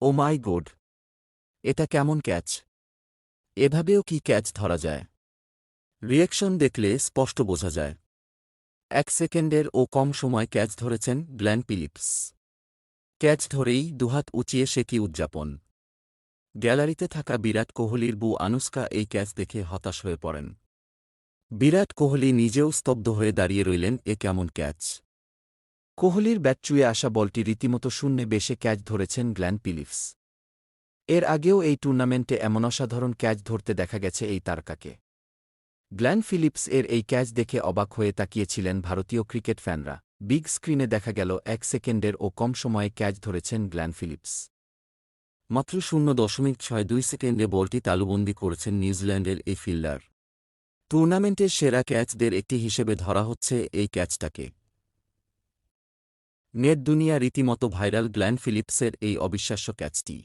ও মাই god! এটা কেমন catch? এভাবেও কি ক্যাচ ধরা যায়? রিঅ্যাকশন দেখলে স্পষ্ট বোঝা যায়। 1 সেকেন্ডের ও কম সময় ক্যাচ ধরেছেন গ্লেন ফিলিপস। ক্যাচ ধরেই দুহাত উঁচিয়ে সে কি উদযাপন! গ্যালারিতে থাকা বিরাট কোহলির বউ আনুশকা এই ক্যাচ দেখে হতাশ হয়ে পড়েন। বিরাট কোহলি নিজেও স্তব্ধ হয়ে দাঁড়িয়ে রইলেন, এ কেমন ক্যাচ! কোহলির ব্যাট চুয়ে আসা বলটি রীতিমতো শূন্যে বেশে ক্যাচ ধরেছেন গ্লেন ফিলিপস। এর আগেও এই টুর্নামেন্টে এমন অসাধারণ ক্যাচ ধরতে দেখা গেছে এই তারকাকে। গ্লেন ফিলিপস এর এই ক্যাচ দেখে অবাক হয়ে তাকিয়েছিলেন ভারতীয় ক্রিকেট ফ্যানরা। বিগ স্ক্রিনে দেখা গেল 1 সেকেন্ডের ও কম সময়ে ক্যাচ ধরেছেন গ্লেন ফিলিপস। মাত্র 0.62 সেকেন্ডে বলটি তালুবন্দী করেছেন নিউজিল্যান্ডের এই ফিল্ডার। টুর্নামেন্টের সেরা ক্যাচদের একটি হিসেবে ধরা হচ্ছে এই ক্যাচটাকে। নেট দুনিয়া রীতিমতো ভাইরাল গ্লেন ফিলিপসের এই অবিশ্বাস্য ক্যাচটি।